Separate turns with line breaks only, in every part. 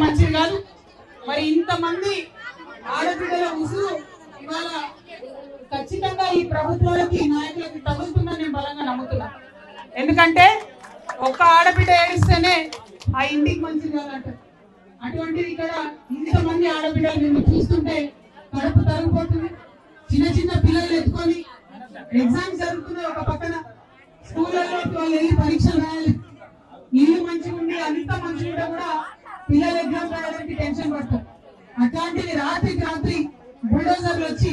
మంచిది కాదు. మరి ఇంతమంది ఆడబిడ్డల ఉసురు ఇవాళ ఖచ్చితంగా ఈ ప్రభుత్వాలకి నాయకులకి తగులుతుందని నేను బలంగా నమ్ముతున్నా. ఎందుకంటే ఒక్క ఆడబిడ్డ ఏడిస్తేనే ఆ ఇంటికి మంచిది కాదంట. అటువంటిది ఇక్కడ ఇంతమంది ఆడబిడ్డలు నిన్ను చూస్తుంటే కడుపు తరిగిపోతుంది. చిన్న చిన్న పిల్లలు ఎత్తుకొని ఎగ్జామ్స్ జరుగుతున్నాయి, ఒక పక్కన స్కూళ్ళలో వాళ్ళు వెళ్ళి పరీక్షలు రాయాలి. ఇల్లు మంచిగా ఉండి అంత మంచిగా కూడా పిల్లలు ఎగ్జామ్ రాయడానికి టెన్షన్ పడతారు. అట్లాంటిది రాత్రికి రాత్రి బుల్డోజర్లు వచ్చి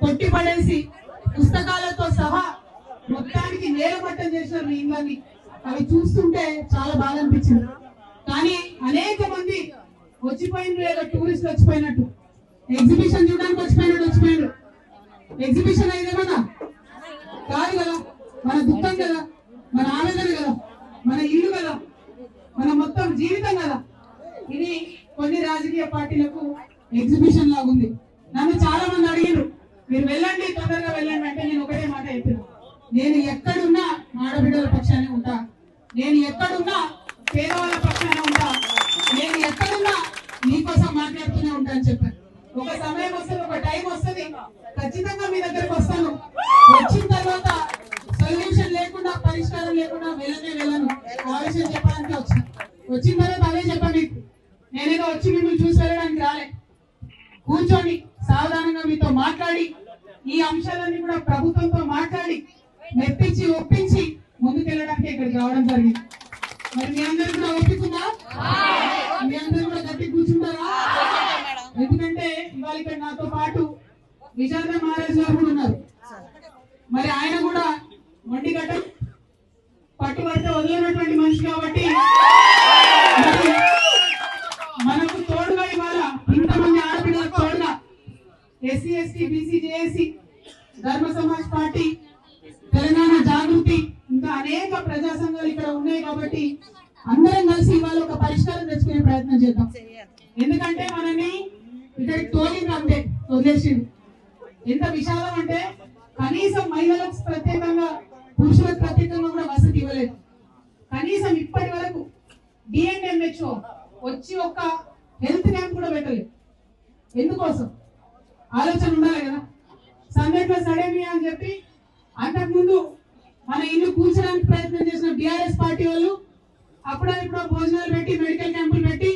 కొట్టి పడేసి పుస్తకాలతో సహా మొత్తానికి నేలమట్టం చేశారు మీ ఇళ్ళని. అవి చూస్తుంటే చాలా బాధ అనిపించింది. కానీ అనేక మంది వచ్చిపోయిన లేదా టూరిస్ట్ వచ్చిపోయినట్టు ఎగ్జిబిషన్ చూడడానికి వచ్చిపోయాడు. ఎగ్జిబిషన్ అయిందేమన్నా కాదు కదా, మన దుఃఖం కదా, మన ఆవేదన కదా, మన ఇల్లు కదా, మన మొత్తం జీవితం కదా. ఇది కొన్ని రాజకీయ పార్టీలకు ఎగ్జిబిషన్ లాగా ఉంది. నన్ను చాలా మంది అడిగారు, మీరు వెళ్ళండి తొందరగా వెళ్ళండి అంటే నేను ఒకటే మాట చెప్పాను, నేను ఎక్కడున్నా ఆడబిడ్డల పక్షానే ఉంటా, నేను ఎక్కడున్నా పేదవాళ్ళ పక్షానే ఉంటా, నేను ఎక్కడున్నా నీకోసం మాట్లాడుతూనే ఉంటా అని చెప్పాను. ఒక సమయం వస్తుంది, ఒక టైం వస్తుంది, ఖచ్చితంగా మీ దగ్గరకు వస్తాను. వచ్చిన తర్వాత సొల్యూషన్ లేకుండా, పరిష్కారం లేకుండా వెళ్ళను. ఆ విషయం చెప్పడానికి వచ్చిన తర్వాత అదే చెప్పాను మీకు. నేనేదో వచ్చి మిమ్మల్ని చూసి వెళ్ళడానికి రాలే. కూర్చొని సావధానంగా మీతో మాట్లాడి ఈ అంశాలన్నీ కూడా ప్రభుత్వంతో మాట్లాడి మెప్పించి ఒప్పించి ముందుకెళ్ళడానికి ఇక్కడికి రావడం జరిగింది. మరి మీ అందరూ కూడా ఒప్పుకుందా? మీ అందరూ కూడా గట్టి కూర్చుంటారా? ఎందుకంటే ఇవాళ ఇక్కడ నాతో పాటు విశారద మహారాజ్ గారు కూడా ఉన్నారు. మరి ఆయన కూడా మొండిగట్ట పట్టుబడితే వదిలినటువంటి మనిషి కాబట్టి మనకు తోడుగా ఇవాళ ఇంతమంది ఆడపిల్లలకు తోడుగా ఎస్సీ ఎస్టీ బీసీ జేఏసీ ధర్మ సమాజ్ పార్టీ తెలంగాణ జాగృతి ఇంకా అనేక ప్రజా సంఘాలు ఇక్కడ ఉన్నాయి కాబట్టి అందరం కలిసి ఇవాళ ఒక పరిష్కారం తెచ్చుకునే ప్రయత్నం చేద్దాం. ఎందుకంటే మనని ఇక్కడికి తోలింది అంతే, వదిలేసింది. ఎంత విషాదం అంటే కనీసం మహిళలకు ప్రత్యేకంగా పురుషులకు ప్రత్యేకంగా కూడా వసతి ఇవ్వలేదు. కనీసం ఇప్పటి వరకు డిఎన్ఎంహెచ్ఓ వచ్చి ఒక హెల్త్ క్యాంప్ కూడా పెట్టలేదు. ఎందుకోసం ఆలోచన ఉండాలి కదా. సందర్భ సడేమియా అని చెప్పి అంతకుముందు మన ఇల్లు కూర్చోడానికి ప్రయత్నం చేసిన బీఆర్ఎస్ పార్టీ వాళ్ళు అప్పుడప్పుడు భోజనాలు పెట్టి మెడికల్ క్యాంపులు పెట్టి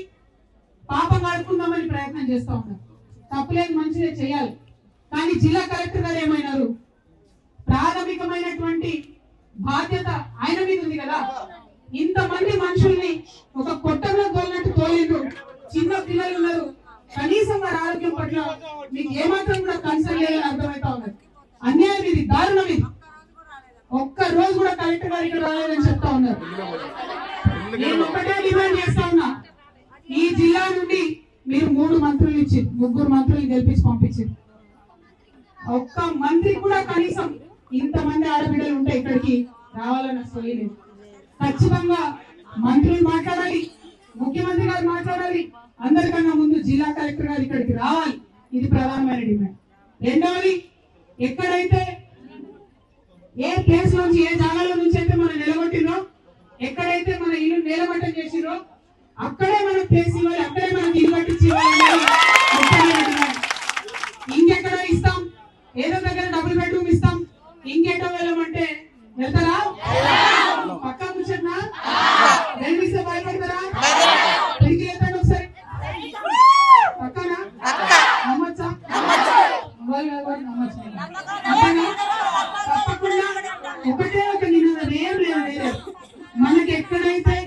పాపం ఆడుకుందామని ప్రయత్నం చేస్తూ ఉన్నారు. తప్పులేదు, మంచిదే, చేయాలి. కానీ జిల్లా కలెక్టర్ గారు ఏమైనారు, ప్రాథమికమైనటువంటి బాధ్యత ఆయన మీద ఉంది కదా. ఇంతమంది మనుషుల్ని ఒక కొట్టంలో తోలినట్టు తోలిండ్రు. చిన్న పిల్లలు ఉన్నారు, కనీసం వారి ఆరోగ్యం పట్ల మీకు ఏమాత్రం కూడా కన్సర్న్ లేదని అర్థమవుతా ఉన్నది. అన్యాయం ఇది, దారుణం ఇది. ఒక్క రోజు కూడా కలెక్టర్ గారు ఇక్కడ రాలేదని చెప్తా ఉన్నారు. నేను ఒకటే డిమాండ్ చేస్తా ఉన్నా, ఈ జిల్లా నుండి మీరు 3 మంత్రులు ఇచ్చి 3 మంత్రులు గెలిపించి పంపించారు. ఒక్క మంత్రి కూడా కనీసం ఇంతమంది ఆడబిడ్డలు ఉంటే ఇక్కడికి రావాలని అసలు లేదు. ఖచ్చితంగా మంత్రులు మాట్లాడాలి, ముఖ్యమంత్రి గారు మాట్లాడాలి, అందరికన్నా ముందు జిల్లా కలెక్టర్ గారు ఇక్కడికి రావాలి. ఇది ప్రధానమైన డిమాండ్. రెండవది, ఎక్కడైతే ఏ ప్లేస్ నుంచి ఏ జాగాలో నుంచి అయితే మనం నిలబట్టినో, ఎక్కడైతే మన ఇల్లు నేలమట్టం చేసిరో అక్కడే మనం ప్లేస్ ఇవ్వాలి, అక్కడే మనం ఇల్లు కట్టించి ఇవ్వాలి. ఇంకెక్కడో ఇస్తాం, ఏదో దగ్గర డబుల్ బెడ్రూమ్ ఇస్తాం, ఇంకేటో వెళ్ళమంటే వెళ్తారా? పక్కా కూర్చున్నా రెండు ఇస్తే భయపడతారా? తిరిగి వెళ్తాను ఒకసారి పక్కనా నమ్మచ్చా? తప్పకుండా ఒకటే ఒక నినాదం, ఏం లేదు. మనకి ఎక్కడైతే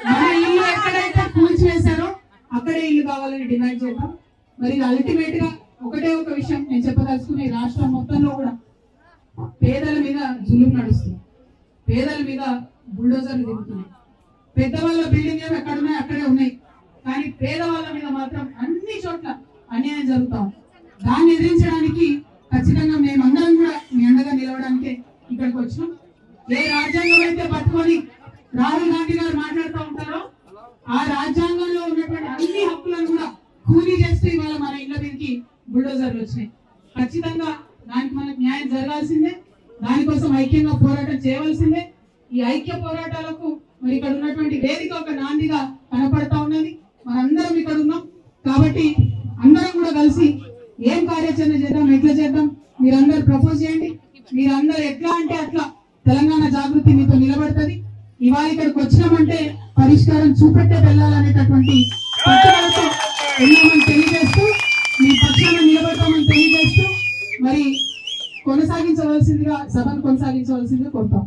మన ఇల్లు ఎక్కడైతే కూల్చివేశారో అక్కడే ఇల్లు కావాలని డిమాండ్ చేద్దాం. మరి అల్టిమేట్ గా ఒకటే ఒక విషయం నేను చెప్పదలుచుకుని, రాష్ట్రం మొత్తంలో కూడా పేదల మీద జులుం నడుస్తుంది, పేదల మీద బుల్డోజర్లు దిగుతున్నాయి. పెద్దవాళ్ళ బిల్డింగ్ ఏమి ఎక్కడున్నాయి అక్కడే ఉన్నాయి, కానీ పేదవాళ్ళ మీద మాత్రం అన్ని చోట్ల అన్యాయం జరుగుతాం. దాన్ని ఎదిరించడానికి ఖచ్చితంగా మేమందరం కూడా మీ అండగా నిలవడానికి ఇక్కడికి వచ్చినాం. ఏ రాజ్యాంగం అయితే పట్టుకొని రాహుల్ గాంధీ గారు మాట్లాడుతూ ఉంటారో ఆ రాజ్యాంగంలో ఉన్నటువంటి అన్ని హక్కులను కూడా కూలీ చేస్తూ ఇవాళ మన ఇళ్ళ మీదకి బుల్డోజర్లు వచ్చినాయి. ఖచ్చితంగా దానికి మనకు న్యాయం జరగాల్సిందే, దానికోసం ఐక్యంగా పోరాటం చేయవలసిందే. ఈ ఐక్య పోరాటాలకు మరి ఇక్కడ ఉన్నటువంటి వేదిక ఒక నాంది పూర్తిగా కనపడతా ఉన్నది. మనందరం ఇక్కడ ఉన్నాం కాబట్టి అందరం కూడా కలిసి ఏం కార్యాచరణ చేద్దాం, ఎట్లా చేద్దాం, మీరందరూ ప్రపోజ్ చేయండి. మీరందరూ ఎట్లా అంటే అట్లా తెలంగాణ జాగృతి మీతో నిలబడుతుంది. ఇవాళ ఇక్కడికి వచ్చినామంటే పరిష్కారం చూపెట్టే వెళ్ళాలనేటటువంటి పట్టుదలతో ఉన్నామని తెలియజేస్తూ, మీ పక్షాన నిలబడతామని తెలియజేస్తూ మరి సభను కొనసాగించవలసిందిగా కోరుతాం.